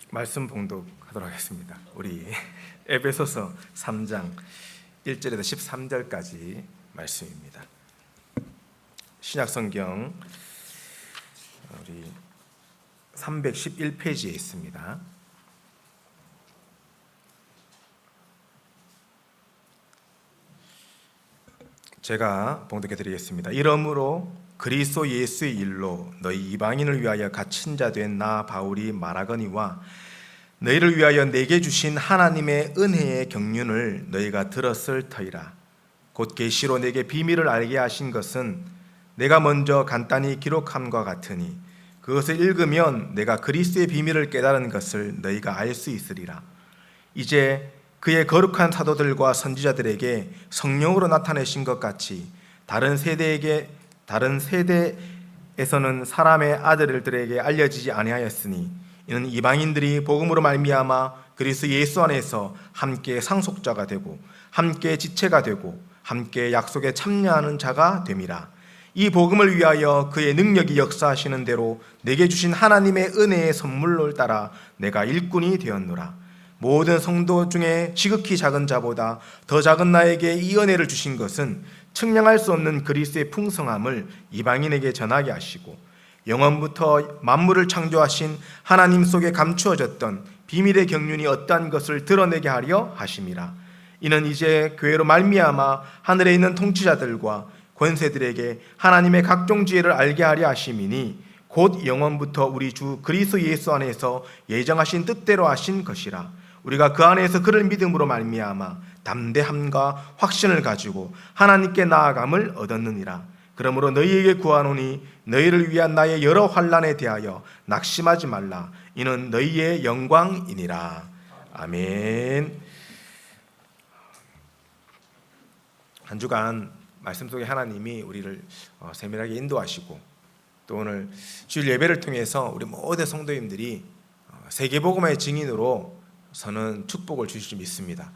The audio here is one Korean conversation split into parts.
말씀 봉독하도록 하겠습니다. 우리 에베소서 3장 1절에서 13절까지 말씀입니다. 신약성경 우리 311페이지에 있습니다. 제가 봉독해 드리겠습니다. 이러므로 그리스도 예수의 일로 너희 이방인을 위하여 갇힌 자 된 나 바울이 말하거니와 너희를 위하여 내게 주신 하나님의 은혜의 경륜을 너희가 들었을 터이라. 곧 계시로 내게 비밀을 알게 하신 것은 내가 먼저 간단히 기록함과 같으니 그것을 읽으면 내가 그리스도의 비밀을 깨달은 것을 너희가 알 수 있으리라. 이제 그의 거룩한 사도들과 선지자들에게 성령으로 나타내신 것 같이 다른 세대에서는 사람의 아들들에게 알려지지 아니하였으니 이는 이방인들이 복음으로 말미암아 그리스도 예수 안에서 함께 상속자가 되고 함께 지체가 되고 함께 약속에 참여하는 자가 됨이라. 이 복음을 위하여 그의 능력이 역사하시는 대로 내게 주신 하나님의 은혜의 선물을 따라 내가 일꾼이 되었노라. 모든 성도 중에 지극히 작은 자보다 더 작은 나에게 이 은혜를 주신 것은 측량할 수 없는 그리스도의 풍성함을 이방인에게 전하게 하시고 영원부터 만물을 창조하신 하나님 속에 감추어졌던 비밀의 경륜이 어떠한 것을 드러내게 하려 하심이라. 이는 이제 교회로 말미암아 하늘에 있는 통치자들과 권세들에게 하나님의 각종 지혜를 알게 하려 하심이니 곧 영원부터 우리 주 그리스도 예수 안에서 예정하신 뜻대로 하신 것이라. 우리가 그 안에서 그를 믿음으로 말미암아 담대함과 확신을 가지고 하나님께 나아감을 얻었느니라. 그러므로 너희에게 구하노니 너희를 위한 나의 여러 환난에 대하여 낙심하지 말라. 이는 너희의 영광이니라. 아멘. 한 주간 말씀 속에 하나님이 우리를 세밀하게 인도하시고 또 오늘 주일 예배를 통해서 우리 모든 성도님들이 세계복음화의 증인으로 서는 축복을 주실 줄 믿습니다.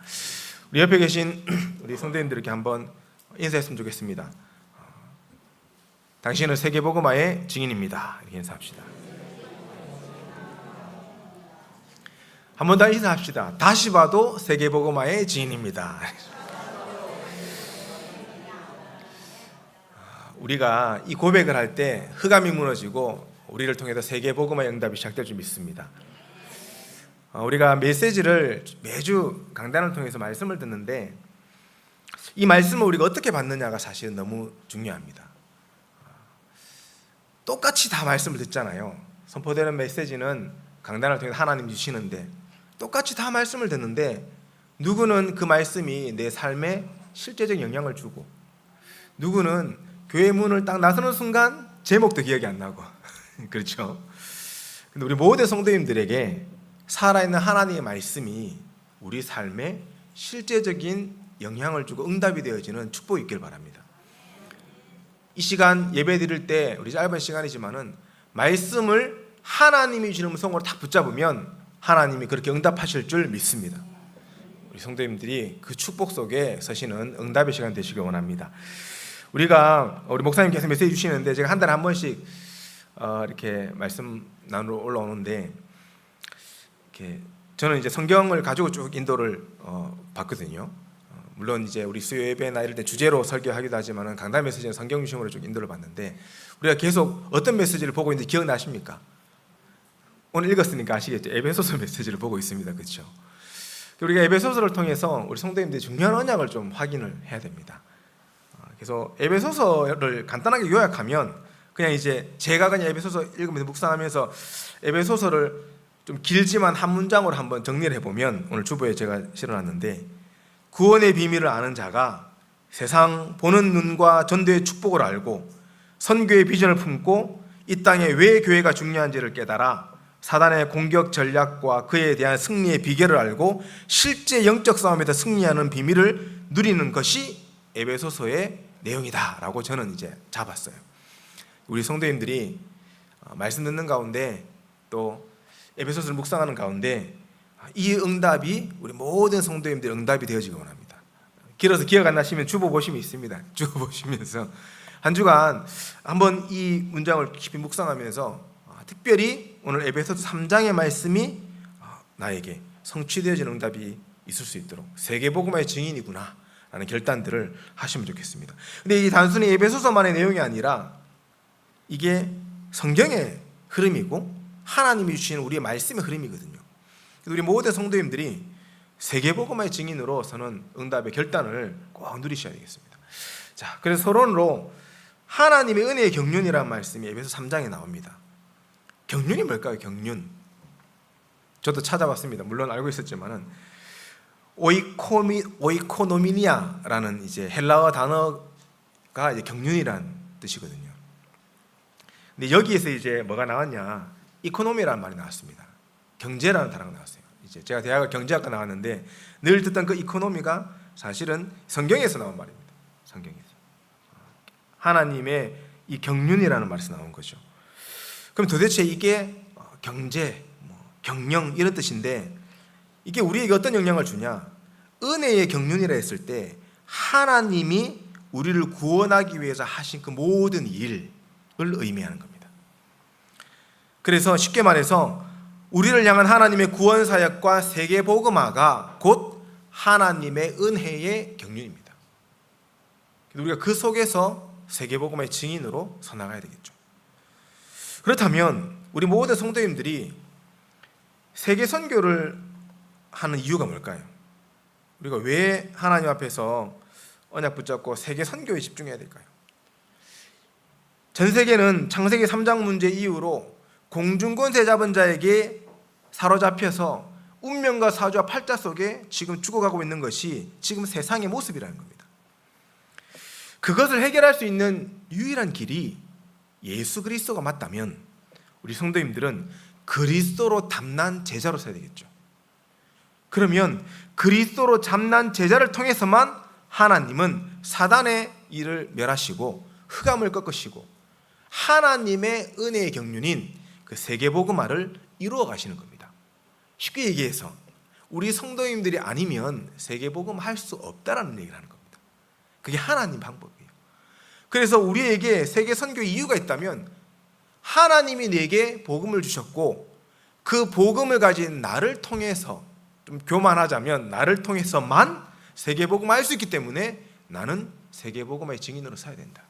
우리 옆에 계신 우리 성도님들에게 한번 인사했으면 좋겠습니다. 당신은 세계복음화의 증인입니다. 이렇게 인사합시다. 한 번 더 인사합시다. 다시 봐도 세계복음화의 증인입니다. 우리가 이 고백을 할 때 흑암이 무너지고 우리를 통해서 세계복음화의 응답이 시작될 줄 믿습니다. 우리가 메시지를 매주 강단을 통해서 말씀을 듣는데 이 말씀을 우리가 어떻게 받느냐가 사실은 너무 중요합니다. 똑같이 다 말씀을 듣잖아요. 선포되는 메시지는 강단을 통해서 하나님 주시는데 똑같이 다 말씀을 듣는데 누구는 그 말씀이 내 삶에 실제적 영향을 주고 누구는 교회 문을 딱 나서는 순간 제목도 기억이 안 나고 그렇죠? 근데 우리 모든 성도님들에게 살아있는 하나님의 말씀이 우리 삶에 실제적인 영향을 주고 응답이 되어지는 축복이 있길 바랍니다. 이 시간 예배 드릴 때 우리 짧은 시간이지만은 말씀을 하나님이 주는 음성으로 딱 붙잡으면 하나님이 그렇게 응답하실 줄 믿습니다. 우리 성도님들이 그 축복 속에 서시는 응답의 시간 되시길 원합니다. 우리 목사님께서 메시지 주시는데 제가 한 달에 한 번씩 이렇게 말씀 나누러 올라오는데 저는 이제 성경을 가지고 쭉 인도를 받거든요. 물론 이제 우리 수요 예배나 이럴 때 주제로 설교하기도 하지만은 강단 메시지는 성경 중심으로 쭉 인도를 받는데 우리가 계속 어떤 메시지를 보고 있는지 기억나십니까? 오늘 읽었으니까 아시겠죠? 에베소서 메시지를 보고 있습니다. 그렇죠? 우리가 에베소서를 통해서 우리 성도님들이 중요한 언약을 좀 확인을 해야 됩니다. 그래서 에베소서를 간단하게 요약하면 그냥 이제 제가 그냥 에베소서 읽으면서 묵상하면서 에베소서를 좀 길지만 한 문장으로 한번 정리를 해보면 오늘 주보에 제가 실어놨는데 구원의 비밀을 아는 자가 세상 보는 눈과 전도의 축복을 알고 선교의 비전을 품고 이 땅에 왜 교회가 중요한지를 깨달아 사단의 공격 전략과 그에 대한 승리의 비결을 알고 실제 영적 싸움에서 승리하는 비밀을 누리는 것이 에베소서의 내용이다라고 저는 이제 잡았어요. 우리 성도님들이 말씀 듣는 가운데 또 에베소서를 묵상하는 가운데 이 응답이 우리 모든 성도님들의 응답이 되어지기 원합니다. 길어서 기억 안 나시면 주보 보시면 있습니다. 주보 보시면서 한 주간 한번 이 문장을 깊이 묵상하면서 특별히 오늘 에베소서 3장의 말씀이 나에게 성취되어지는 응답이 있을 수 있도록 세계복음화의 증인이구나 라는 결단들을 하시면 좋겠습니다. 근데 이 단순히 에베소서만의 내용이 아니라 이게 성경의 흐름이고 하나님이 주시는 우리의 말씀의 흐름이거든요. 우리 모든 성도님들이 세계복음화의 증인으로서는 응답의 결단을 꼭 누리셔야 되겠습니다. 자, 그래서 서론으로 하나님의 은혜의 경륜이라는 말씀이 에베소 3장에 나옵니다. 경륜이 뭘까요? 경륜. 저도 찾아봤습니다. 물론 알고 있었지만은 오이코노미니아라는 이제 헬라어 단어가 이제 경륜이란 뜻이거든요. 근데 여기에서 이제 뭐가 나왔냐? 이코노미라는 말이 나왔습니다. 경제라는 단어가 나왔어요. 이제 제가 대학을 경제학과 나왔는데 늘 듣던 그 이코노미가 사실은 성경에서 나온 말입니다. 성경에서 하나님의 이 경륜이라는 말에서 나온 거죠. 그럼 도대체 이게 경제, 경영 이런 뜻인데 이게 우리에게 어떤 영향을 주냐? 은혜의 경륜이라 했을 때 하나님이 우리를 구원하기 위해서 하신 그 모든 일을 의미하는 겁니다. 그래서 쉽게 말해서 우리를 향한 하나님의 구원 사역과 세계 복음화가 곧 하나님의 은혜의 경륜입니다. 우리가 그 속에서 세계 복음화의 증인으로 서 나가야 되겠죠. 그렇다면 우리 모든 성도님들이 세계 선교를 하는 이유가 뭘까요? 우리가 왜 하나님 앞에서 언약 붙잡고 세계 선교에 집중해야 될까요? 전 세계는 창세기 3장 문제 이후로 공중권세 잡은 자에게 사로잡혀서 운명과 사주와 팔자 속에 지금 죽어가고 있는 것이 지금 세상의 모습이라는 겁니다. 그것을 해결할 수 있는 유일한 길이 예수 그리스도가 맞다면 우리 성도님들은 그리스도로 담난 제자로 서야 되겠죠. 그러면 그리스도로 담난 제자를 통해서만 하나님은 사단의 일을 멸하시고 흑암을 꺾으시고 하나님의 은혜의 경륜인 그 세계복음화를 이루어 가시는 겁니다. 쉽게 얘기해서 우리 성도님들이 아니면 세계복음 할 수 없다라는 얘기를 하는 겁니다. 그게 하나님 방법이에요. 그래서 우리에게 세계 선교의 이유가 있다면 하나님이 내게 복음을 주셨고 그 복음을 가진 나를 통해서 좀 교만하자면 나를 통해서만 세계복음 할 수 있기 때문에 나는 세계복음의 증인으로 서야 된다.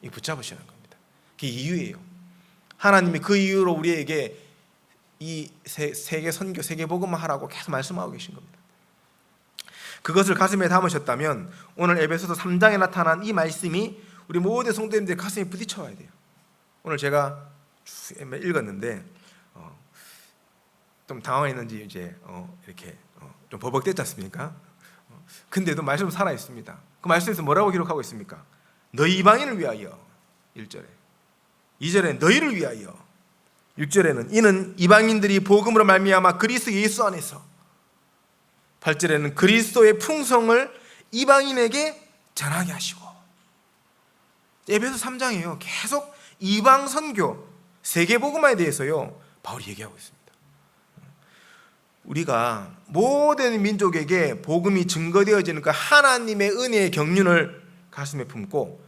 이 붙잡으시는 겁니다. 그게 이유예요. 하나님이 그 이유로 우리에게 이 세계 선교, 세계 복음을 하라고 계속 말씀하고 계신 겁니다. 그것을 가슴에 담으셨다면 오늘 에베소서 3장에 나타난 이 말씀이 우리 모든 성도님들의 가슴에 부딪혀야 돼요. 오늘 제가 읽었는데 좀 당황했는지 이제 이렇게 좀 버벅댔지 않습니까? 근데도 말씀은 살아 있습니다. 그 말씀에서 뭐라고 기록하고 있습니까? 너희 이방인을 위하여 1절에, 2절에 너희를 위하여, 6절에는 이는 이방인들이 복음으로 말미암아 그리스도 예수 안에서, 8절에는 그리스도의 풍성을 이방인에게 전하게 하시고. 에베소 3장이에요. 계속 이방 선교, 세계 복음화에 대해서요 바울이 얘기하고 있습니다. 우리가 모든 민족에게 복음이 증거되어지는 그 하나님의 은혜의 경륜을 가슴에 품고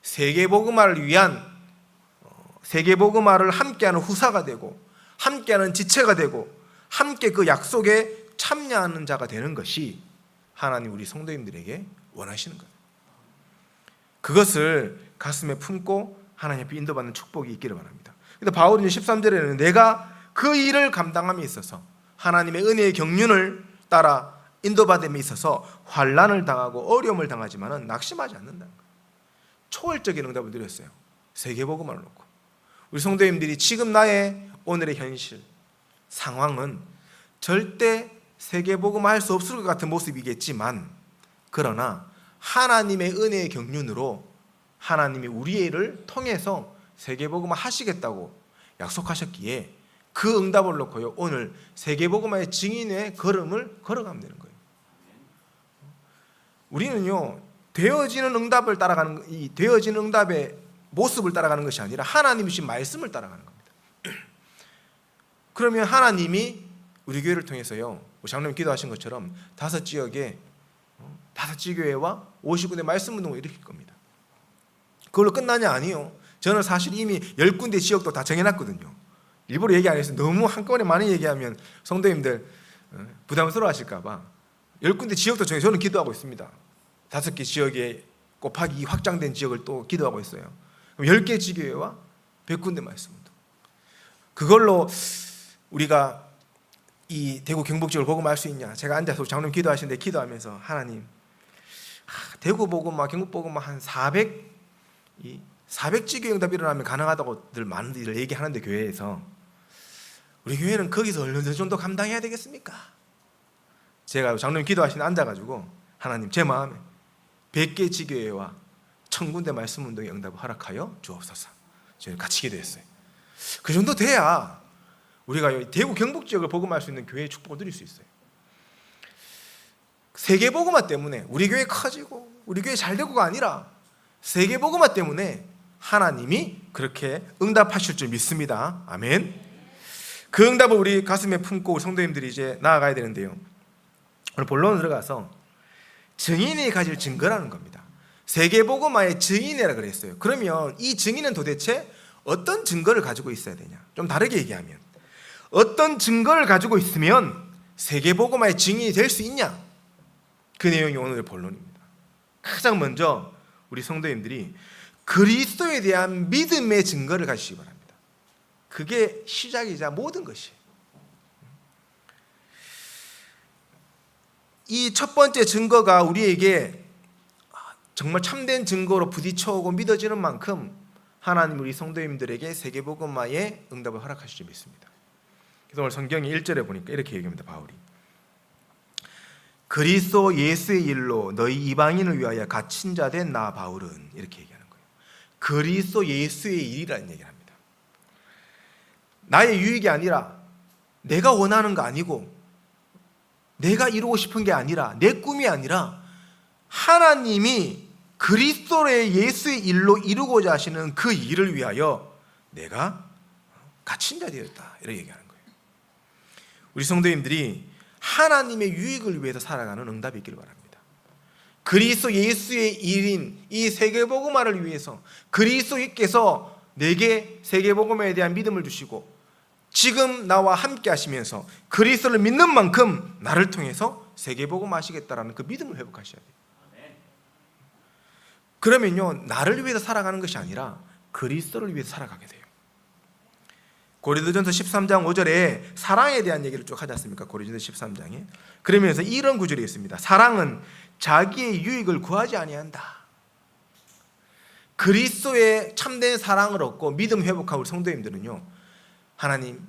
세계 복음화를 위한 세계 복음화를 함께하는 후사가 되고 함께하는 지체가 되고 함께 그 약속에 참여하는 자가 되는 것이 하나님 우리 성도님들에게 원하시는 거예요. 그것을 가슴에 품고 하나님 앞에 인도받는 축복이 있기를 바랍니다. 근데 바울은 13절에는 내가 그 일을 감당함에 있어서 하나님의 은혜의 경륜을 따라 인도받음에 있어서 환난을 당하고 어려움을 당하지만은 낙심하지 않는다는 거예요. 초월적인 응답을 드렸어요. 세계복음화를 놓고 우리 성도님들이 지금 나의 오늘의 현실 상황은 절대 세계복음화 할 수 없을 것 같은 모습이겠지만 그러나 하나님의 은혜의 경륜으로 하나님이 우리를 통해서 세계복음화 하시겠다고 약속하셨기에 그 응답을 놓고요 오늘 세계복음화의 증인의 걸음을 걸어가면 되는 거예요. 우리는요 되어지는 응답을 따라가는, 이 되어지는 응답의 모습을 따라가는 것이 아니라 하나님이 주신 말씀을 따라가는 겁니다. 그러면 하나님이 우리 교회를 통해서요 우리 장로님 기도하신 것처럼 5지역에 5지교회와 50군데 말씀 운동을 일으킬 겁니다. 그걸로 끝나냐? 아니요. 저는 사실 이미 10군데 지역도 다 정해놨거든요. 일부러 얘기 안 했어요. 너무 한꺼번에 많이 얘기하면 성도님들 부담스러워 하실까 봐 10군데 지역도 정해 저는 기도하고 있습니다. 5개 지역에 곱하기 확장된 지역을 또 기도하고 있어요. 그럼 10개 지교회와 100군데 말씀도 그걸로 우리가 이 대구 경북 지역을 복음할 수 있냐? 제가 앉아서 장로님 기도하시는데 기도하면서 하나님 대구 복음 경북 복음 한 400지교 응답 일어나면 가능하다고들 많이들 얘기하는데 교회에서 우리 교회는 거기서 어느 정도 감당해야 되겠습니까? 제가 장로님 기도하시는데 앉아가지고 하나님 제 마음에 100개 지교회와 1000군데 말씀 운동의 응답을 허락하여 주옵소서. 저희 같이 기도했어요. 그 정도 돼야 우리가 대구 경북 지역을 복음할 수 있는 교회의 축복을 누릴 수 있어요. 세계 복음화 때문에 우리 교회 커지고 우리 교회 잘 되고가 아니라 세계 복음화 때문에 하나님이 그렇게 응답하실 줄 믿습니다. 아멘. 그 응답을 우리 가슴에 품고 우리 성도님들이 이제 나아가야 되는데요. 오늘 본론으로 들어가서 증인이 가질 증거라는 겁니다. 세계 복음화의 증인이라 그랬어요. 그러면 이 증인은 도대체 어떤 증거를 가지고 있어야 되냐? 좀 다르게 얘기하면 어떤 증거를 가지고 있으면 세계 복음화의 증인이 될 수 있냐? 그 내용이 오늘의 본론입니다. 가장 먼저 우리 성도님들이 그리스도에 대한 믿음의 증거를 가지시기 바랍니다. 그게 시작이자 모든 것이에요. 이 첫 번째 증거가 우리에게 정말 참된 증거로 부딪혀오고 믿어지는 만큼 하나님 우리 성도님들에게 세계복음화의 응답을 허락하실 줄 믿습니다. 그래서 오늘 성경의 1절에 보니까 이렇게 얘기합니다. 바울이 그리스도 예수의 일로 너희 이방인을 위하여 갇힌 자 된 나 바울은 이렇게 얘기하는 거예요. 그리스도 예수의 일이라는 얘기를 합니다. 나의 유익이 아니라 내가 원하는 거 아니고 내가 이루고 싶은 게 아니라 내 꿈이 아니라 하나님이 그리스도의 예수의 일로 이루고자 하시는 그 일을 위하여 내가 갇힌 자 되었다 이렇게 얘기하는 거예요. 우리 성도님들이 하나님의 유익을 위해서 살아가는 응답이 있기를 바랍니다. 그리스도 예수의 일인 이 세계복음화를 위해서 그리스도께서 내게 세계복음화에 대한 믿음을 주시고 지금 나와 함께 하시면서 그리스도를 믿는 만큼 나를 통해서 세계복음화 하시겠다라는 그 믿음을 회복하셔야 돼요. 그러면요 나를 위해서 살아가는 것이 아니라 그리스도를 위해서 살아가게 돼요. 고린도전서 13장 5절에 사랑에 대한 얘기를 쭉 하지 않습니까? 고린도전서 13장에 그러면서 이런 구절이 있습니다. 사랑은 자기의 유익을 구하지 아니한다. 그리스도의 참된 사랑을 얻고 믿음 회복한 우리 성도님들은요 하나님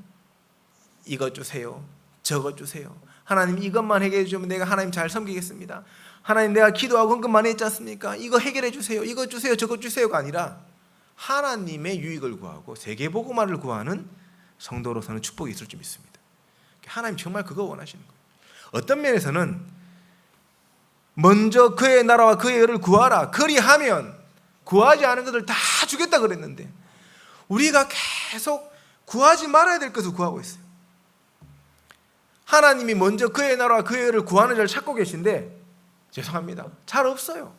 이것 주세요 저것 주세요 하나님 이것만 해결해 주면 내가 하나님 잘 섬기겠습니다. 하나님 내가 기도하고 헌금 많이 했지 않습니까? 이거 해결해 주세요 이것 주세요 저것 주세요가 아니라 하나님의 유익을 구하고 세계복음화를 구하는 성도로서는 축복이 있을 줄 믿습니다. 하나님 정말 그거 원하시는 거예요. 어떤 면에서는 먼저 그의 나라와 그의 의를 구하라 그리하면 구하지 않은 것을 다 주겠다 그랬는데 우리가 계속 구하지 말아야 될 것을 구하고 있어요. 하나님이 먼저 그의 나라와 그의 의를 구하는 자를 찾고 계신데 죄송합니다. 잘 없어요.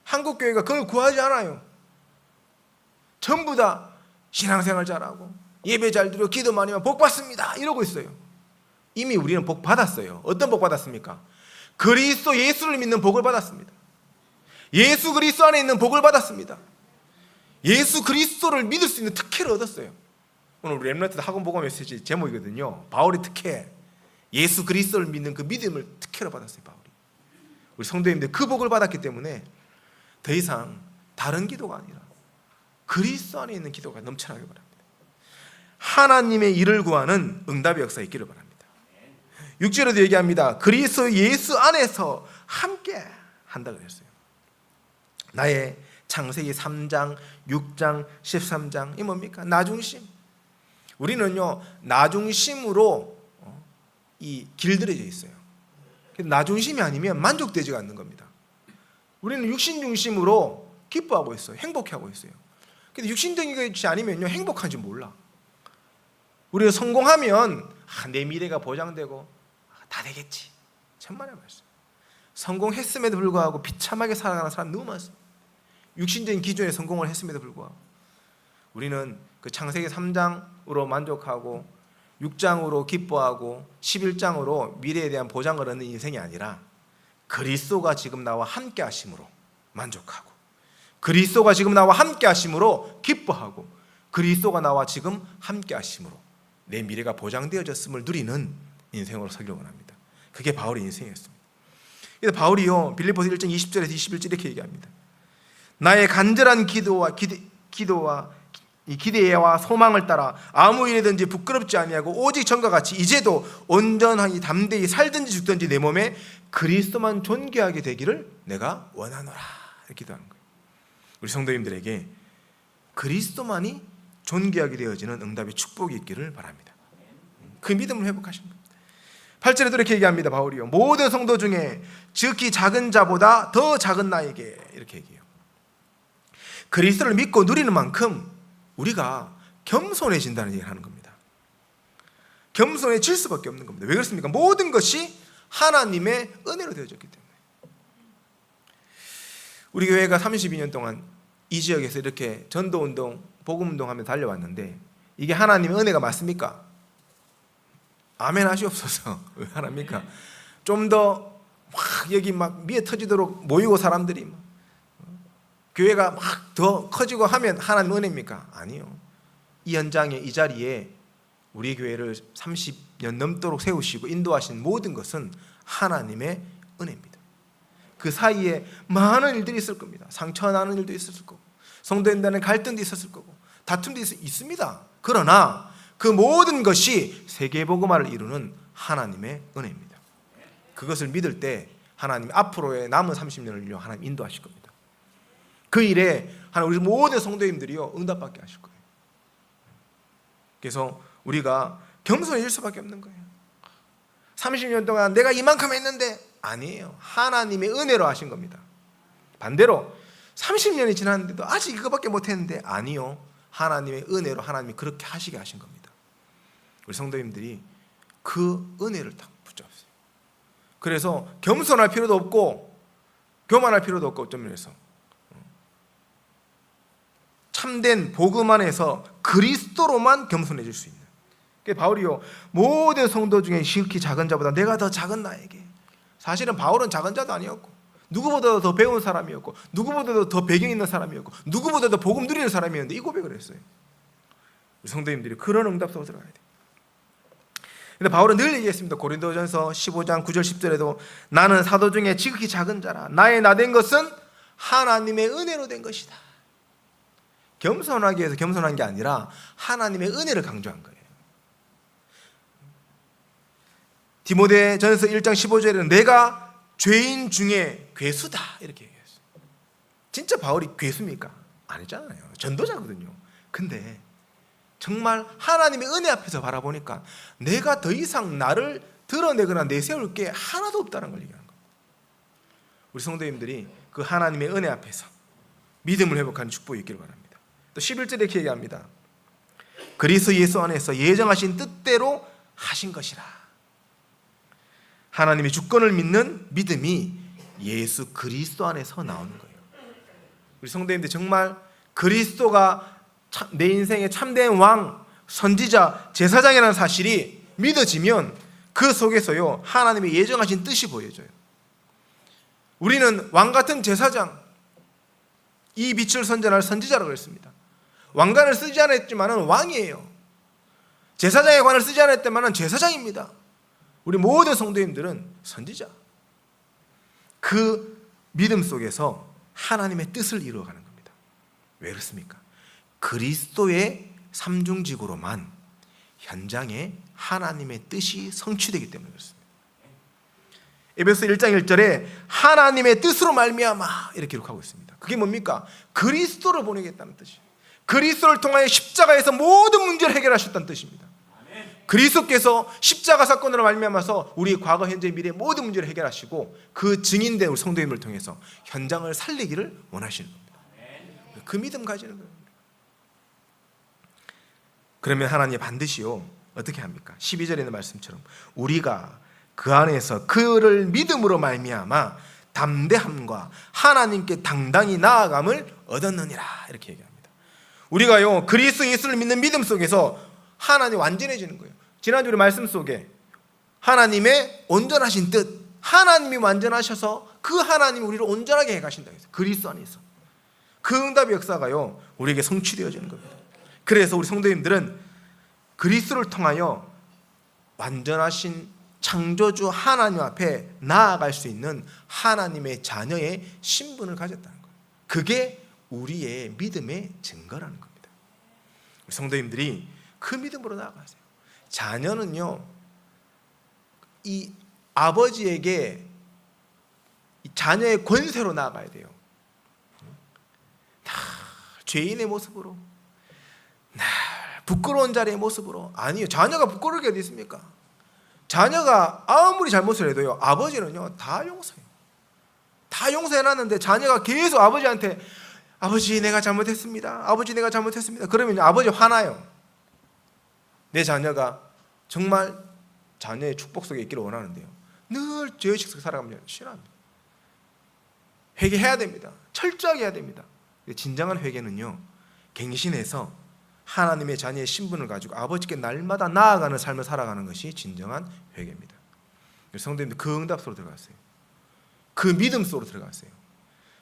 한국교회가 그걸 구하지 않아요. 전부 다 신앙생활 잘하고 예배 잘 드리고 기도 많이 하면 복 받습니다 이러고 있어요. 이미 우리는 복 받았어요. 어떤 복 받았습니까? 그리스도 예수를 믿는 복을 받았습니다. 예수 그리스도 안에 있는 복을 받았습니다. 예수 그리스도를 믿을 수 있는 특혜를 얻었어요. 오늘 우리 렘넌트 학원 복음 메시지 제목이거든요. 바울의 특혜, 예수 그리스도를 믿는 그 믿음을 특혜로 받았어요. 바울이 우리 성도님들 그 복을 받았기 때문에 더 이상 다른 기도가 아니라 그리스도 안에 있는 기도가 넘쳐나길 바랍니다. 하나님의 일을 구하는 응답의 역사가 있기를 바랍니다. 6절에도 얘기합니다. 그리스도 예수 안에서 함께 한다 그랬어요. 나의 창세기 3장, 6장, 13장 이 뭡니까? 나중심. 우리는요 나중심으로 이 길들여져 있어요. 나중심이 아니면 만족되지가 않는 겁니다. 우리는 육신 중심으로 기뻐하고 있어요. 행복해하고 있어요. 근데 육신적인 것이 아니면요 행복한지 몰라. 우리가 성공하면 내 미래가 보장되고 다 되겠지. 천만의 말씀. 성공했음에도 불구하고 비참하게 살아가는 사람 너무 많습니다. 육신적인 기준에 성공을 했음에도 불구하고 우리는 그 창세기 3장으로 만족하고 6장으로 기뻐하고 11장으로 미래에 대한 보장을 얻는 인생이 아니라 그리스도가 지금 나와 함께 하심으로 만족하고 그리스도가 지금 나와 함께 하심으로 기뻐하고 그리스도가 나와 지금 함께 하심으로 내 미래가 보장되어졌음을 누리는 인생으로 살기를 원합니다. 그게 바울의 인생이었습니다. 그래서 바울이요 빌립보서 1장 20절에서 21절 이렇게 얘기합니다. 나의 간절한 기대와 소망을 따라 아무 일이든지 부끄럽지 아니하고 오직 전과 같이 이제도 온전하게 담대히 살든지 죽든지 내 몸에 그리스도만 존귀하게 되기를 내가 원하노라 이렇게 기도하는 거예요. 우리 성도님들에게 그리스도만이 존귀하게 되어지는 응답의 축복이 있기를 바랍니다. 그 믿음을 회복하시는 겁니다. 8절에도 이렇게 얘기합니다. 바울이요 모든 성도 중에 지극히 작은 자보다 더 작은 나에게 이렇게 얘기해요. 그리스도를 믿고 누리는 만큼 우리가 겸손해진다는 얘기를 하는 겁니다. 겸손해질 수밖에 없는 겁니다. 왜 그렇습니까? 모든 것이 하나님의 은혜로 되어졌기 때문에. 우리 교회가 32년 동안 이 지역에서 이렇게 전도운동, 복음운동하며 달려왔는데 이게 하나님의 은혜가 맞습니까? 아멘 하시옵소서. 왜 안 합니까? 좀 더 막 여기 막 미에 터지도록 모이고 사람들이 막 교회가 막 더 커지고 하면 하나님 은혜입니까? 아니요. 이 현장에 이 자리에 우리 교회를 30년 넘도록 세우시고 인도하신 모든 것은 하나님의 은혜입니다. 그 사이에 많은 일들이 있을 겁니다. 상처나는 일도 있었을 거고 성도인간의 갈등도 있었을 거고 다툼도 있습니다. 그러나 그 모든 것이 세계복음화를 이루는 하나님의 은혜입니다. 그것을 믿을 때 하나님 앞으로의 남은 30년을 위해 하나님 인도하실 겁니다. 그 일에 하나님 우리 모든 성도님들이요 응답받게 하실 거예요. 그래서 우리가 겸손해질 수밖에 없는 거예요. 30년 동안 내가 이만큼 했는데 아니에요. 하나님의 은혜로 하신 겁니다. 반대로 30년이 지났는데도 아직 이거밖에 못했는데 아니요. 하나님의 은혜로 하나님이 그렇게 하시게 하신 겁니다. 우리 성도님들이 그 은혜를 딱 붙잡으세요. 그래서 겸손할 필요도 없고 교만할 필요도 없고 어떤 면에서 참된 복음 안에서 그리스도로만 겸손해질 수 있는. 바울이요 모든 성도 중에 지극히 작은 자보다 내가 더 작은 나에게. 사실은 바울은 작은 자도 아니었고 누구보다도 더 배운 사람이었고 누구보다도 더 배경 있는 사람이었고 누구보다도 복음 누리는 사람이었는데 이 고백을 했어요. 우리 성도님들이 그런 응답 속으로 들어가야 돼요. 근데 바울은 늘 얘기했습니다. 고린도전서 15장 9절 10절에도 나는 사도 중에 지극히 작은 자라 나의 나된 것은 하나님의 은혜로 된 것이다. 겸손하기 위해서 겸손한 게 아니라 하나님의 은혜를 강조한 거예요. 디모데전서 1장 15절에는 내가 죄인 중에 괴수다 이렇게 얘기했어요. 진짜 바울이 괴수입니까? 아니잖아요. 전도자거든요. 근데 정말 하나님의 은혜 앞에서 바라보니까 내가 더 이상 나를 드러내거나 내세울 게 하나도 없다는 걸 얘기하는 거예요. 우리 성도님들이 그 하나님의 은혜 앞에서 믿음을 회복하는 축복이 있기를 바랍니다. 또 11절에 이렇게 얘기합니다. 그리스도 예수 안에서 예정하신 뜻대로 하신 것이라. 하나님의 주권을 믿는 믿음이 예수 그리스도 안에서 나오는 거예요. 우리 성도님들 정말 그리스도가 내 인생의 참된 왕, 선지자, 제사장이라는 사실이 믿어지면 그 속에서요 하나님의 예정하신 뜻이 보여져요. 우리는 왕 같은 제사장, 이 빛을 선전할 선지자라고 했습니다. 왕관을 쓰지 않았지만은 왕이에요. 제사장의 관을 쓰지 않았지만은 제사장입니다. 우리 모든 성도님들은 선지자. 그 믿음 속에서 하나님의 뜻을 이루어가는 겁니다. 왜 그렇습니까? 그리스도의 삼중직으로만 현장에 하나님의 뜻이 성취되기 때문에 그렇습니다. 에베소 1장 1절에 하나님의 뜻으로 말미암아 이렇게 기록하고 있습니다. 그게 뭡니까? 그리스도를 보내겠다는 뜻이에요. 그리스도를 통하여 십자가에서 모든 문제를 해결하셨다는 뜻입니다. 그리스도께서 십자가 사건으로 말미암아서 우리 과거, 현재, 미래 모든 문제를 해결하시고 그 증인된 우리 성도님을 통해서 현장을 살리기를 원하시는 겁니다. 그 믿음 가지는 거예요. 그러면 하나님 반드시요 어떻게 합니까? 12절에 있는 말씀처럼 우리가 그 안에서 그를 믿음으로 말미암아 담대함과 하나님께 당당히 나아감을 얻었느니라 이렇게 얘기합니다. 우리가요 그리스도 예수를 믿는 믿음 속에서 하나님 완전해지는 거예요. 지난주 우리 말씀 속에 하나님의 온전하신 뜻, 하나님이 완전하셔서 그 하나님이 우리를 온전하게 해가신다 해서 그리스도 안에서 그 응답의 역사가요 우리에게 성취되어지는 겁니다. 그래서 우리 성도님들은 그리스도를 통하여 완전하신 창조주 하나님 앞에 나아갈 수 있는 하나님의 자녀의 신분을 가졌다는 거예요. 그게 우리의 믿음의 증거라는 겁니다. 우리 성도님들이 그 믿음으로 나아가세요. 자녀는요 이 아버지에게 자녀의 권세로 나아가야 돼요. 다 죄인의 모습으로, 부끄러운 자리의 모습으로. 아니요, 자녀가 부끄러울 게 어디 있습니까? 자녀가 아무리 잘못을 해도요 아버지는요 다 용서해요. 다 용서해놨는데 자녀가 계속 아버지한테 아버지 내가 잘못했습니다, 아버지 내가 잘못했습니다, 그러면 아버지 화나요. 내 자녀가 정말 자녀의 축복 속에 있기를 원하는데요 늘 죄의식 속에 살아가면 싫어합니다. 회개해야 됩니다. 철저하게 해야 됩니다. 진정한 회개는요 갱신해서 하나님의 자녀의 신분을 가지고 아버지께 날마다 나아가는 삶을 살아가는 것이 진정한 회개입니다. 성도님들 그 응답 속으로 들어갔어요. 그 믿음 속으로 들어갔어요.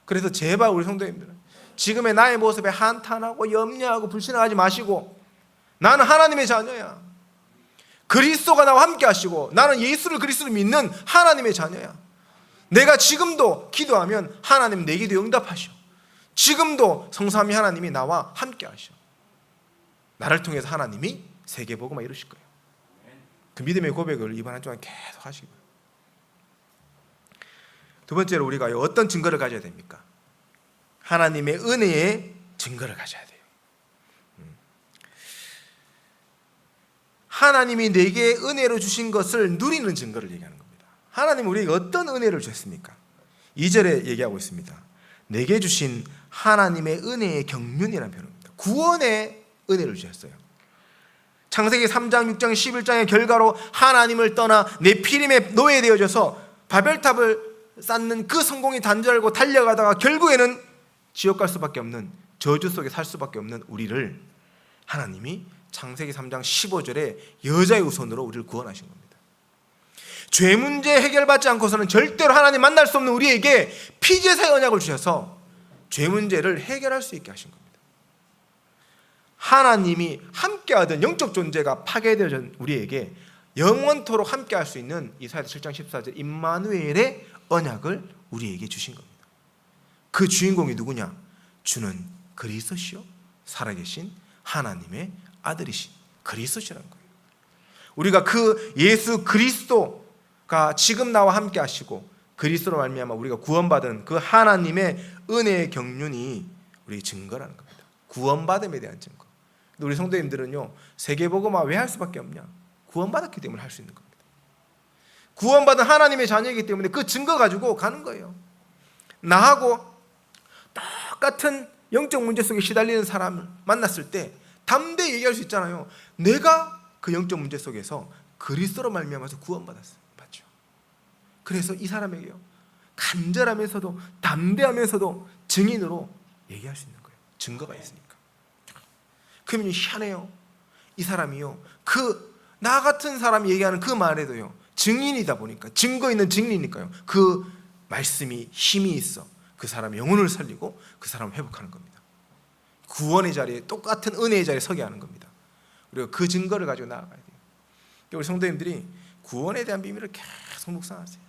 그래서 제발 우리 성도님들은 지금의 나의 모습에 한탄하고 염려하고 불신하지 마시고 나는 하나님의 자녀야. 그리스도가 나와 함께 하시고 나는 예수를 그리스도를 믿는 하나님의 자녀야. 내가 지금도 기도하면 하나님 내 기도에 응답하셔. 지금도 성삼위 하나님이 나와 함께 하셔. 나를 통해서 하나님이 세계복음화 이루실 거예요. 그 믿음의 고백을 이번 한 주간 계속 하시기 바랍니다. 두 번째로 우리가 어떤 증거를 가져야 됩니까? 하나님의 은혜의 증거를 가져야 돼요. 하나님이 내게 은혜로 주신 것을 누리는 증거를 얘기하는 겁니다. 하나님 우리에게 어떤 은혜를 주셨습니까? 2절에 얘기하고 있습니다. 내게 주신 하나님의 은혜의 경륜이라는 표현입니다. 구원의 은혜를 주셨어요. 창세기 3장, 6장, 11장의 결과로 하나님을 떠나 네피림에 노예되어져서 바벨탑을 쌓는 그 성공이 단절고 달려가다가 결국에는 지옥 갈 수밖에 없는, 저주 속에 살 수밖에 없는 우리를 하나님이 창세기 3장 15절에 여자의 후손으로 우리를 구원하신 겁니다. 죄 문제 해결받지 않고서는 절대로 하나님 만날 수 없는 우리에게 피제사의 언약을 주셔서 죄 문제를 해결할 수 있게 하신 겁니다. 하나님이 함께하던 영적 존재가 파괴되어진 우리에게 영원토록 함께할 수 있는 이사야 7장 14절 임마누엘의 언약을 우리에게 주신 겁니다. 그 주인공이 누구냐? 주는 그리스도시요 살아계신 하나님의 아들이신 그리스도시라는 거예요. 우리가 그 예수 그리스도가 지금 나와 함께 하시고 그리스도로 말미암아 우리가 구원받은 그 하나님의 은혜의 경륜이 우리의 증거라는 겁니다. 구원받음에 대한 증거. 우리 성도님들은요 세계복음화 왜 할 수밖에 없냐? 구원받았기 때문에 할 수 있는 겁니다. 구원받은 하나님의 자녀이기 때문에 그 증거 가지고 가는 거예요. 나하고 똑같은 영적 문제 속에 시달리는 사람을 만났을 때 담대히 얘기할 수 있잖아요. 내가 그 영적 문제 속에서 그리스도로 말미암아서 구원받았어요. 맞죠? 그래서 이 사람에게요 간절하면서도 담대하면서도 증인으로 얘기할 수 있는 거예요. 증거가 있으니까. 그러면 희한해요. 이 사람이요 그 나 같은 사람이 얘기하는 그 말에도요 증인이다 보니까, 증거 있는 증인이니까요 그 말씀이 힘이 있어 그 사람의 영혼을 살리고 그 사람을 회복하는 겁니다. 구원의 자리에, 똑같은 은혜의 자리에 서게 하는 겁니다. 우리가 그 증거를 가지고 나아가야 돼요. 우리 성도님들이 구원에 대한 비밀을 계속 묵상하세요.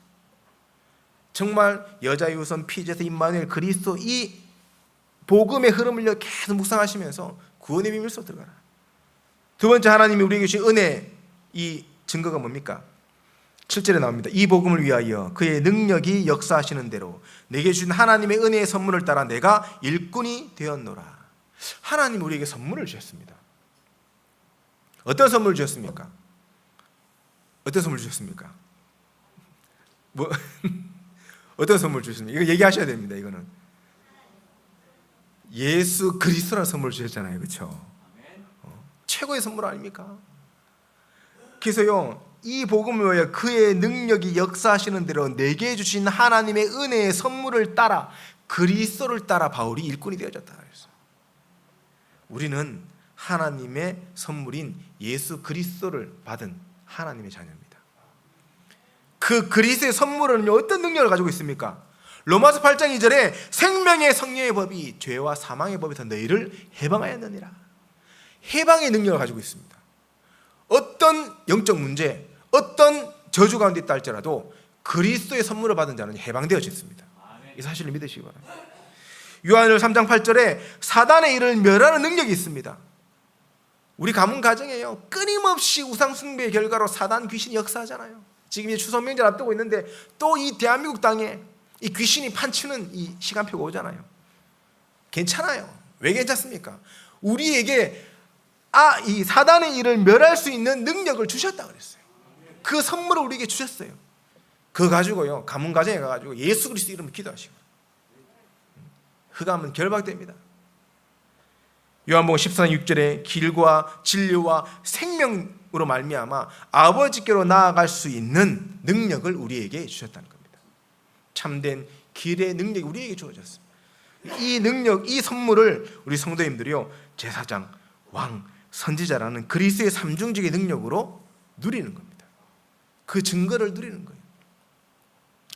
정말 여자의 후손 피제사 임마누엘 그리스도 이 복음의 흐름을 계속 묵상하시면서 구원의 비밀 속 들어가라. 두 번째, 하나님이 우리에게 주신 은혜, 이 증거가 뭡니까? 7절에 나옵니다. 이 복음을 위하여 그의 능력이 역사하시는 대로 내게 주신 하나님의 은혜의 선물을 따라 내가 일꾼이 되었노라. 하나님이 우리에게 선물을 주셨습니다. 어떤 선물을 주셨습니까? 어떤 선물 주셨습니까? 어떤 선물 주셨습니까? 이거 얘기하셔야 됩니다. 이거는 예수 그리스도라는 선물을 주셨잖아요. 그렇죠? 최고의 선물 아닙니까? 그래서요 이 복음을 위하여 그의 능력이 역사하시는 대로 내게 주신 하나님의 은혜의 선물을 따라 그리스도를 따라 바울이 일꾼이 되어졌다 그랬어요. 우리는 하나님의 선물인 예수 그리스도를 받은 하나님의 자녀입니다. 그 그리스도의 선물은 어떤 능력을 가지고 있습니까? 로마서 8장 2절에 생명의 성령의 법이 죄와 사망의 법에서 너희를 해방하였느니라. 해방의 능력을 가지고 있습니다. 어떤 영적 문제, 어떤 저주 가운데 있다 할지라도 그리스도의 선물을 받은 자는 해방되어졌습니다. 이 사실을 믿으시기 바랍니다. 요한일 3장 8절에 사단의 일을 멸하는 능력이 있습니다. 우리 가문 가정에요, 끊임없이 우상 숭배의 결과로 사단 귀신이 역사하잖아요. 지금 이제 추석 명절 앞두고 있는데 또 이 대한민국 땅에 이 귀신이 판치는 이 시간표가 오잖아요. 괜찮아요. 왜 괜찮습니까? 우리에게 이 사단의 일을 멸할 수 있는 능력을 주셨다 그랬어요. 그 선물을 우리에게 주셨어요. 그거 가지고요, 가문 가정에 가가지고 예수 그리스도 이름으로 기도하시고 흑암은 결박됩니다. 요한복음 14장 6절에 길과 진리와 생명으로 말미암아 아버지께로 나아갈 수 있는 능력을 우리에게 주셨다는 겁니다. 참된 길의 능력이 우리에게 주어졌습니다. 이 능력, 이 선물을 우리 성도님들이요, 제사장, 왕, 선지자라는 그리스도의 삼중직의 능력으로 누리는 겁니다. 그 증거를 누리는 거예요.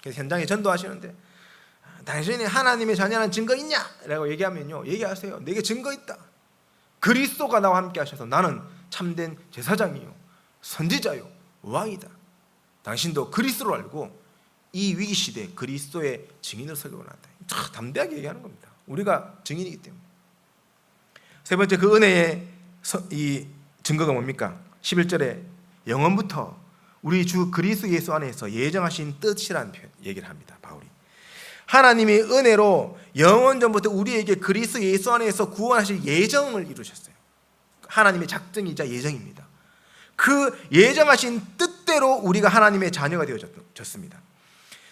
그래서 현장에 전도하시는데 당신이 하나님의 자녀라는 증거 있냐? 라고 얘기하면요, 얘기하세요. 내게 증거 있다. 그리스도가 나와 함께 하셔서 나는 참된 제사장이요, 선지자요, 왕이다. 당신도 그리스도로 알고 이 위기시대에 그리스도의 증인으로 서기 원한다. 담대하게 얘기하는 겁니다. 우리가 증인이기 때문에. 세 번째, 그 은혜의 이 증거가 뭡니까? 11절에 영원부터 우리 주 그리스도 예수 안에서 예정하신 뜻이라는 얘기를 합니다. 바울이 하나님이 은혜로 영원전부터 우리에게 그리스도 예수 안에서 구원하실 예정을 이루셨어요. 하나님의 작정이자 예정입니다. 그 예정하신 뜻대로 우리가 하나님의 자녀가 되어졌습니다.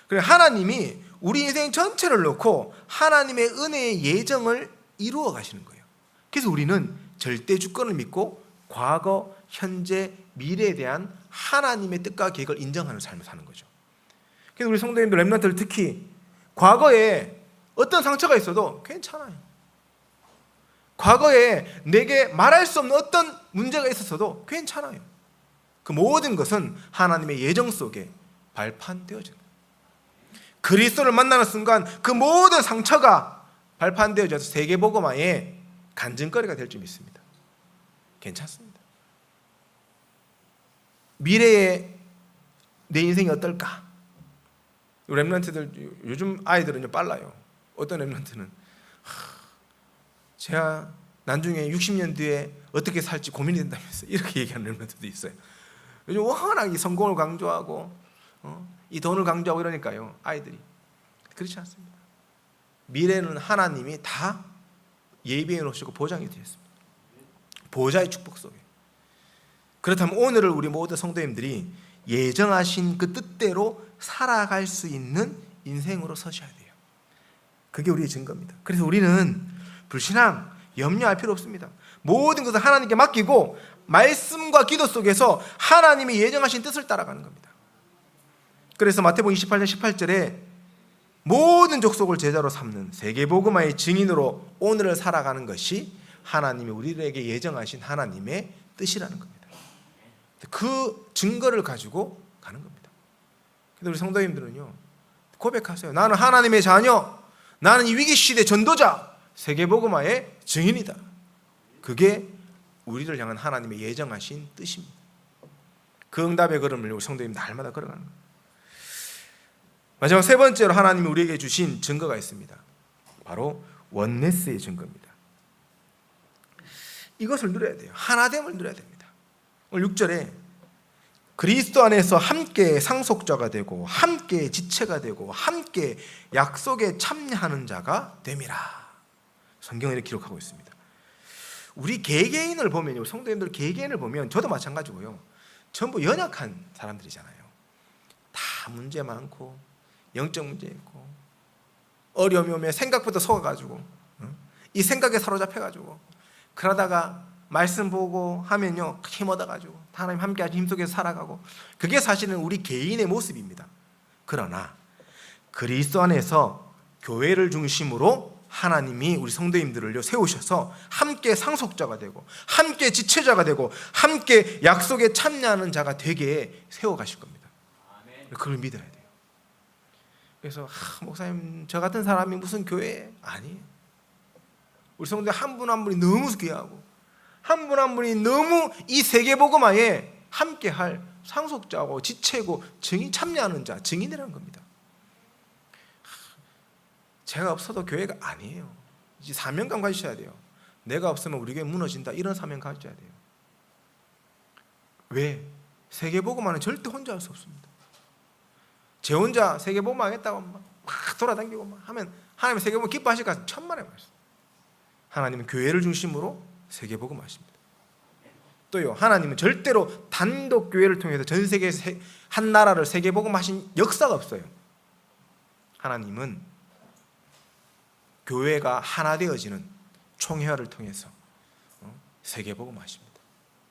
그래서 하나님이 우리 인생 전체를 놓고 하나님의 은혜의 예정을 이루어 가시는 거예요. 그래서 우리는 절대 주권을 믿고 과거, 현재, 미래에 대한 하나님의 뜻과 계획을 인정하는 삶을 사는 거죠. 그래서 우리 성도님들, 렘넌트들 특히 과거에 어떤 상처가 있어도 괜찮아요. 과거에 내게 말할 수 없는 어떤 문제가 있었어도 괜찮아요. 그 모든 것은 하나님의 예정 속에 발판되어진 거예요. 그리스도를 만나는 순간 그 모든 상처가 발판되어져서 세계복음화의 간증거리가 될 줄 믿습니다. 괜찮습니다. 미래에 내 인생이 어떨까? 렘넌트들, 요즘 아이들은 빨라요. 어떤 렘넌트는 제가 나중에 60년 뒤에 어떻게 살지 고민이 된다면서 이렇게 얘기하는 렘넌트도 있어요. 요즘 워낙 이 성공을 강조하고 이 돈을 강조하고 이러니까요, 아이들이. 그렇지 않습니다. 미래는 하나님이 다 예비해 놓으시고 보장해 드렸습니다. 보좌의 축복 속에. 그렇다면 오늘을 우리 모든 성도님들이 예정하신 그 뜻대로 살아갈 수 있는 인생으로 서셔야 돼요. 그게 우리의 증거입니다. 그래서 우리는 불신앙, 염려할 필요 없습니다. 모든 것을 하나님께 맡기고 말씀과 기도 속에서 하나님이 예정하신 뜻을 따라가는 겁니다. 그래서 마태복음 28장 18절에 모든 족속을 제자로 삼는 세계복음화의 증인으로 오늘을 살아가는 것이 하나님이 우리에게 예정하신 하나님의 뜻이라는 겁니다. 그 증거를 가지고 가는 겁니다. 근데 우리 성도님들은요, 고백하세요. 나는 하나님의 자녀, 나는 이 위기시대 전도자, 세계복음화의 증인이다. 그게 우리를 향한 하나님의 예정하신 뜻입니다. 그 응답의 걸음을 우리 성도님 날마다 걸어가는 거예요. 마지막 세 번째로 하나님이 우리에게 주신 증거가 있습니다. 바로 원네스의 증거입니다. 이것을 누려야 돼요. 하나됨을 누려야 됩니다. 오늘 6절에 그리스도 안에서 함께 상속자가 되고 함께 지체가 되고 함께 약속에 참여하는 자가 됨이라. 성경에 이렇게 기록하고 있습니다. 우리 개개인을 보면요, 성도님들 개개인을 보면 저도 마찬가지고요, 전부 연약한 사람들이잖아요. 다 문제 많고 영적 문제 있고 어려움이 오면 생각부터 속아가지고 이 생각에 사로잡혀가지고 그러다가 말씀 보고 하면요, 힘 얻어가지고 하나님 함께 하신 힘 속에서 살아가고, 그게 사실은 우리 개인의 모습입니다. 그러나 그리스도 안에서 교회를 중심으로 하나님이 우리 성도님들을 세우셔서 함께 상속자가 되고 함께 지체자가 되고 함께 약속에 참여하는 자가 되게 세워가실 겁니다. 그걸 믿어야 돼요. 그래서 목사님 저 같은 사람이 무슨 교회? 아니에요. 우리 성도들 한 분 한 분이 너무 귀하고 한 분 한 분이 너무 이 세계복음화에 함께할 상속자고 지체고 증인 참여하는 자, 증인이라는 겁니다. 제가 없어도 교회가 아니에요. 이제 사명감 가지셔야 돼요. 내가 없으면 우리 교회 무너진다, 이런 사명 가져야 돼요. 왜? 세계복음화는 절대 혼자 할 수 없습니다. 제 혼자 세계복음 하겠다고 막 돌아다니고 막 하면 하나님은 세계복음 기뻐하실까? 천만의 말씀. 하나님은 교회를 중심으로 세계복음 하십니다. 또요, 하나님은 절대로 단독 교회를 통해서 전 세계 한 나라를 세계복음 하신 역사가 없어요. 하나님은 교회가 하나 되어지는 총회를 통해서 세계복음 하십니다.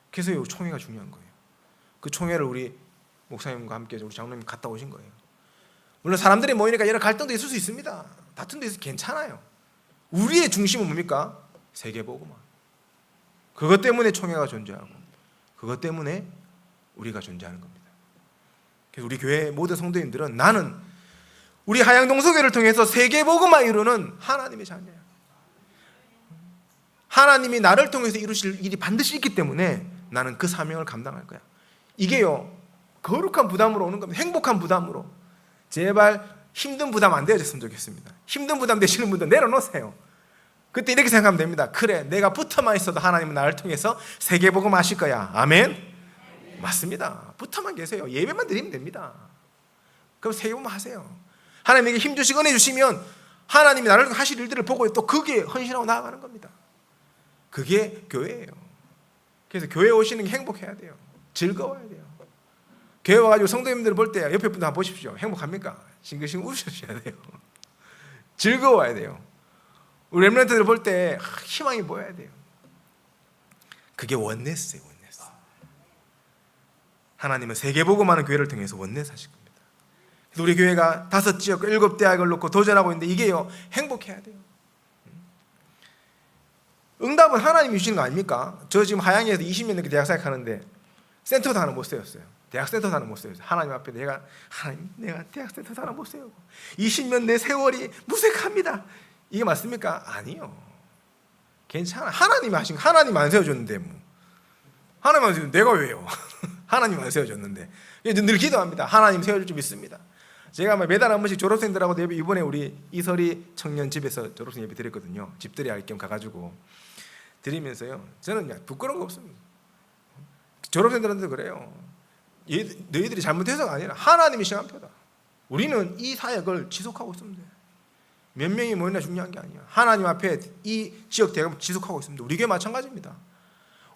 그래서 이 총회가 중요한 거예요. 그 총회를 우리 목사님과 함께 우리 장로님 갔다 오신 거예요. 물론 사람들이 모이니까 여러 갈등도 있을 수 있습니다. 다툼도 있어서 괜찮아요. 우리의 중심은 뭡니까? 세계복음화. 그것 때문에 총회가 존재하고 그것 때문에 우리가 존재하는 겁니다. 그래서 우리 교회 모든 성도님들은 나는 우리 하양동서교를 통해서 세계복음화 이루는 하나님의 자녀야. 하나님이 나를 통해서 이루실 일이 반드시 있기 때문에 나는 그 사명을 감당할 거야. 이게요, 거룩한 부담으로 오는 겁니다. 행복한 부담으로. 제발 힘든 부담 안 되어졌으면 좋겠습니다. 힘든 부담 되시는 분들 내려놓으세요. 그때 이렇게 생각하면 됩니다. 그래, 내가 붙어만 있어도 하나님은 나를 통해서 세계복음 하실 거야. 아멘? 맞습니다. 붙어만 계세요. 예배만 드리면 됩니다. 그럼 세계복음 하세요. 하나님에게 힘 주시고 은혜 주시면 하나님이 나를 하실 일들을 보고 또 그게 헌신하고 나아가는 겁니다. 그게 교회예요. 그래서 교회 오시는 게 행복해야 돼요. 즐거워야 돼요. 교회 와가지고 성도님들을 볼 때 옆에 분들 한번 보십시오. 행복합니까? 싱글싱글 웃으셔야 돼요. 즐거워야 돼요. 우리 렘넌트들 볼 때 희망이 보여야 돼요. 그게 원네스예요. 원네스. 하나님은 세계복음하는 교회를 통해서 원네스 하실 겁니다. 그래서 우리 교회가 5지역 7대학을 놓고 도전하고 있는데 이게요, 행복해야 돼요. 응답은 하나님이 주시는 거 아닙니까? 저 지금 하양에서 20년 넘게 대학 생활하는데 센터도 하나 못 세웠어요. 대학 센터도 하나 못 세웠어요. 하나님 앞에 내가 대학 센터도 하나 못 세우고 20년 내 세월이 무색합니다. 이게 맞습니까? 아니요. 괜찮아. 하나님이 하신 거. 하나님 안 세워줬는데 뭐. 하나님 안 세워줬는데 내가 왜요? 하나님 안 세워줬는데. 늘 기도합니다. 하나님 세워줄 줄 믿습니다. 제가 매달 한 번씩 졸업생들하고 예배, 이번에 우리 이설이 청년 집에서 졸업생 예배 드렸거든요. 집들이 할 겸 가가지고 드리면서요, 저는 부끄러운 거 없습니다. 졸업생들한테 그래요. 너희들이 잘못해서가 아니라 하나님이 시간표다. 우리는 이 사역을 지속하고 있습니다. 몇 명이 모이나 중요한 게 아니야. 하나님 앞에 이 지역 대학을 지속하고 있습니다. 우리 교회 마찬가지입니다.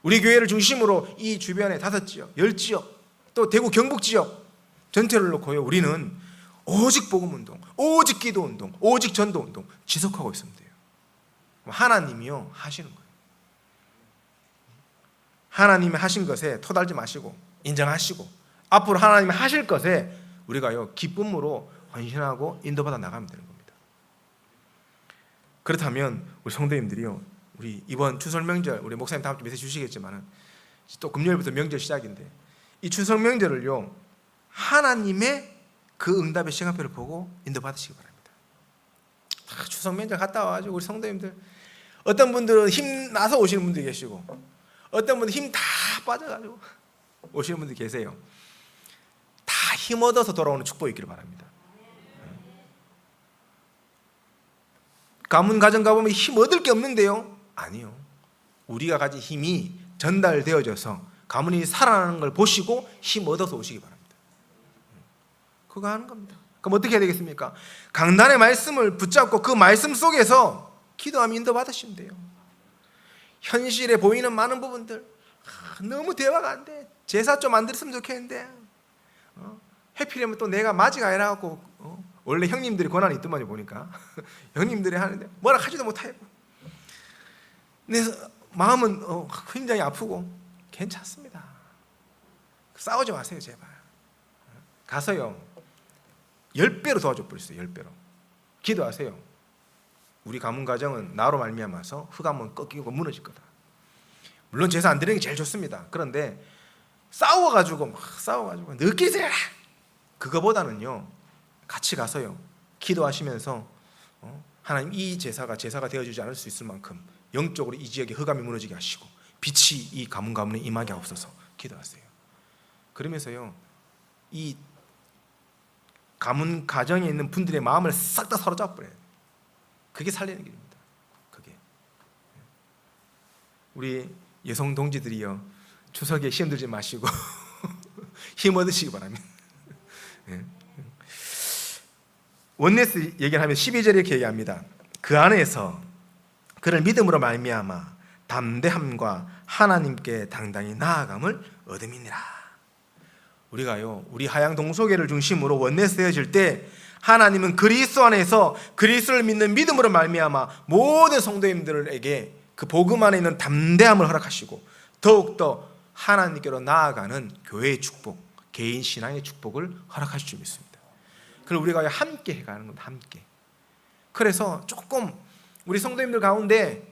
우리 교회를 중심으로 이 주변에 5지역, 10지역, 또 대구 경북 지역 전체를 놓고요, 우리는 오직 복음운동, 오직 기도운동, 오직 전도운동 지속하고 있습니다. 하나님이요 하시는 거예요. 하나님이 하신 것에 토달지 마시고 인정하시고 앞으로 하나님이 하실 것에 우리가요 기쁨으로 헌신하고 인도받아 나가면 되는 겁니다. 그렇다면 우리 성도님들이요, 우리 이번 추석 명절, 우리 목사님 다음 주 메시지 주시겠지만은 또 금요일부터 명절 시작인데 이 추석 명절을요 하나님의 그 응답의 시간표를 보고 인도받으시기 바랍니다. 추석 명절 갔다 와가지고 우리 성도님들 어떤 분들은 힘 나서 오시는 분들이 계시고 어떤 분은 힘 다 빠져가지고 오시는 분들이 계세요. 다 힘 얻어서 돌아오는 축복이 있기를 바랍니다. 가문 가정 가보면 힘 얻을 게 없는데요? 아니요. 우리가 가진 힘이 전달되어져서 가문이 살아나는 걸 보시고 힘 얻어서 오시기 바랍니다. 그거 하는 겁니다. 그럼 어떻게 해야 되겠습니까? 강단의 말씀을 붙잡고 그 말씀 속에서 기도하며 인도받으시면 돼요. 현실에 보이는 많은 부분들 너무 대화가 안 돼. 제사 좀 만들었으면 좋겠는데 해피려면 또 내가 맞이가 아니라고 원래 형님들이 권한이 있더만요. 보니까 형님들이 하는데 뭐라 하지도 못하고 그래서 마음은 굉장히 아프고 괜찮습니다. 싸우지 마세요. 제발 가서요 10배로 도와줘 버리세요. 10배로 기도하세요. 우리 가문 가정은 나로 말미암아서 흑암은 꺾이고 무너질 거다. 물론 제사 안 드리는 게 제일 좋습니다. 그런데 싸워가지고 늦게 그거보다는요, 같이 가서요 기도하시면서 하나님, 이 제사가 되어주지 않을 수 있을 만큼 영적으로 이 지역에 흑암이 무너지게 하시고 빛이 이 가문에 임하게 하옵소서 기도하세요. 그러면서요, 이 가문 가정에 있는 분들의 마음을 싹 다 사로잡아버려요. 그게 살리는 길입니다. 그게. 우리 여성 동지들이요, 추석에 시험 들지 마시고 힘 얻으시기 바랍니다. 원네스 얘기를 하면 12절에 이렇게 얘기합니다. 그 안에서 그를 믿음으로 말미암아 담대함과 하나님께 당당히 나아감을 얻음이니라. 우리가요, 우리 하양 동소교를 중심으로 원네스 되어질 때 하나님은 그리스도 안에서 그리스도를 믿는 믿음으로 말미암아 모든 성도님들에게 그 복음 안에 있는 담대함을 허락하시고 더욱더 하나님께로 나아가는 교회의 축복, 개인 신앙의 축복을 허락하실 줄 믿습니다. 그걸 우리가 함께 해가는 겁니다. 함께. 그래서 조금 우리 성도님들 가운데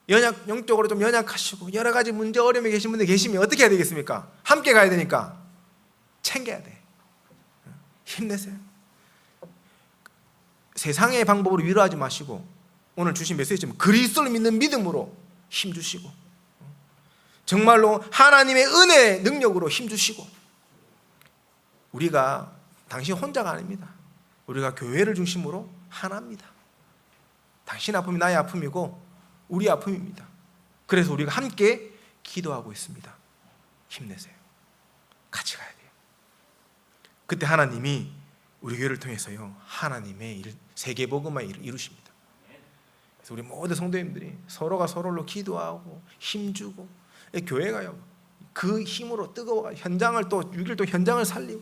영적으로 좀 연약하시고 여러 가지 문제 어려움에 계신 분들 계시면 어떻게 해야 되겠습니까? 함께 가야 되니까 챙겨야 돼. 힘내세요. 세상의 방법으로 위로하지 마시고 오늘 주신 메시지처럼 그리스도를 믿는 믿음으로 힘주시고 정말로 하나님의 은혜의 능력으로 힘주시고, 우리가 당신 혼자가 아닙니다. 우리가 교회를 중심으로 하나입니다. 당신 아픔이 나의 아픔이고 우리 아픔입니다. 그래서 우리가 함께 기도하고 있습니다. 힘내세요. 같이 가야 돼요. 그때 하나님이 우리 교회를 통해서요, 하나님의 일, 세계복음화의 일을 이루십니다. 그래서 우리 모든 성도님들이 서로가 서로로 기도하고 힘주고, 교회가요 그 힘으로 뜨거워 현장을 또 6일 또 현장을 살리고,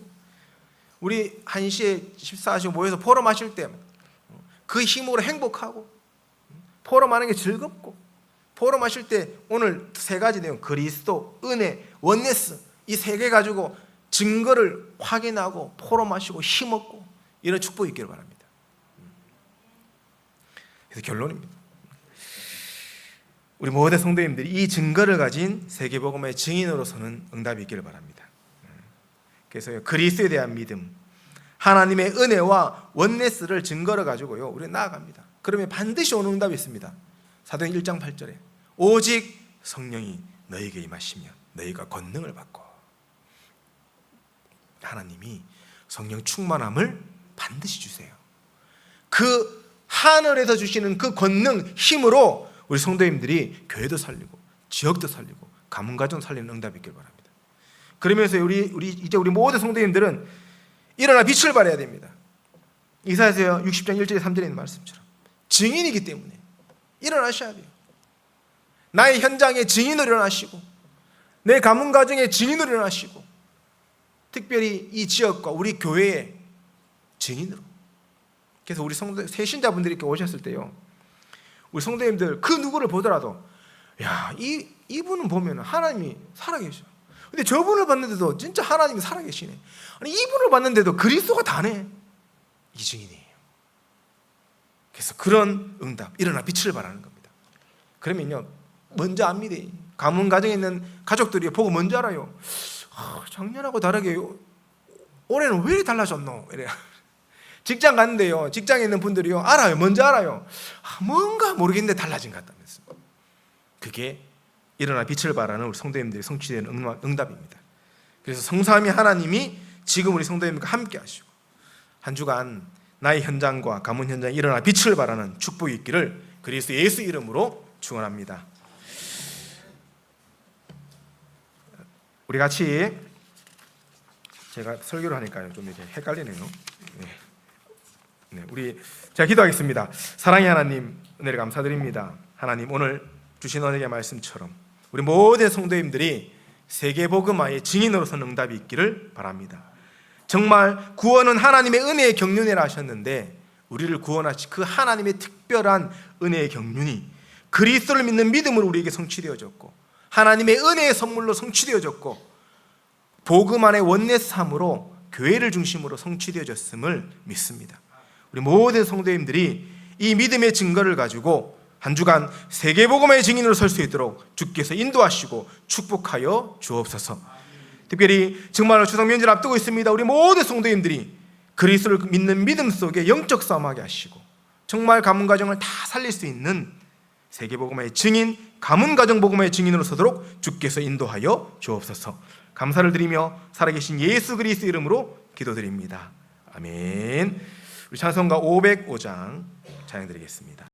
우리 1시에 14시 모여서 포럼하실 때 그 힘으로 행복하고, 포럼하는 게 즐겁고, 포럼하실 때 오늘 세 가지 내용, 그리스도, 은혜, 원네스, 이 세 개 가지고 증거를 확인하고 포럼하시고 힘없고 이런 축복이 있기를 바랍니다. 그래서 결론입니다. 우리 모든 성도님들이 이 증거를 가진 세계복음의 증인으로서는 응답이 있기를 바랍니다. 그래서 그리스도에 대한 믿음, 하나님의 은혜와 원네스를 증거를 가지고요 우리 나아갑니다. 그러면 반드시 오는 응답이 있습니다. 사도행 1장 8절에 오직 성령이 너희에게 임하시면 너희가 권능을 받고, 하나님이 성령 충만함을 반드시 주세요. 그 하늘에서 주시는 그 권능, 힘으로 우리 성도님들이 교회도 살리고 지역도 살리고 가문 가정 살리는 응답이 있길 바랍니다. 그러면서 우리 모든 성도님들은 일어나 빛을 발해야 됩니다. 이사야서 60장 1절에 3절에 있는 말씀처럼 증인이기 때문에 일어나셔야 돼요. 나의 현장에 증인으로 일어나시고 내 가문 가정의 증인으로 일어나시고, 특별히 이 지역과 우리 교회의 증인으로. 그래서 우리 성도 새신자분들이 이렇게 오셨을 때요, 우리 성도님들 그 누구를 보더라도 야, 이분은 보면 하나님이 살아계셔. 근데 저분을 봤는데도 진짜 하나님이 살아계시네. 아니, 이분을 봤는데도 그리스도가 다네. 이 증인이에요. 그래서 그런 응답, 일어나 빛을 발하는 겁니다. 그러면요 먼저 압니다. 가문 가정에 있는 가족들이 보고 먼저 알아요. 작년하고 다르게 올해는 왜 이렇게 달라졌노? 이래요. 직장 갔는데요, 직장에 있는 분들이요 알아요. 먼저 알아요. 뭔가 모르겠는데 달라진 것 같다면서. 그게 일어나 빛을 발하는 우리 성도님들이 성취되는 응답입니다. 그래서 성삼위 하나님이 지금 우리 성도님들과 함께 하시고 한 주간 나의 현장과 가문 현장에 일어나 빛을 발하는 축복이 있기를 그리스도 예수 이름으로 축원합니다. 우리 같이, 제가 설교를 하니까요 좀 이렇게 헷갈리네요. 우리 제가 기도하겠습니다. 사랑의 하나님, 은혜를 감사드립니다. 하나님, 오늘 주신 언약의 말씀처럼 우리 모든 성도님들이 세계복음화의 증인으로서 응답이 있기를 바랍니다. 정말 구원은 하나님의 은혜의 경륜이라 하셨는데, 우리를 구원하신 그 하나님의 특별한 은혜의 경륜이 그리스도를 믿는 믿음으로 우리에게 성취되어졌고, 하나님의 은혜의 선물로 성취되어졌고, 복음 안의 원네스함으로 교회를 중심으로 성취되어졌음을 믿습니다. 우리 모든 성도님들이 이 믿음의 증거를 가지고 한 주간 세계복음의 증인으로 설 수 있도록 주께서 인도하시고 축복하여 주옵소서. 특별히 정말 추석 명절 앞두고 있습니다. 우리 모든 성도님들이 그리스도를 믿는 믿음 속에 영적 싸움하게 하시고 정말 가문 가정을 다 살릴 수 있는 세계복음의 증인, 가문 가정 복음의 증인으로 서도록 주께서 인도하여 주옵소서. 감사를 드리며 살아계신 예수 그리스도 이름으로 기도드립니다. 아멘. 우리 찬송가 505장 찬양드리겠습니다.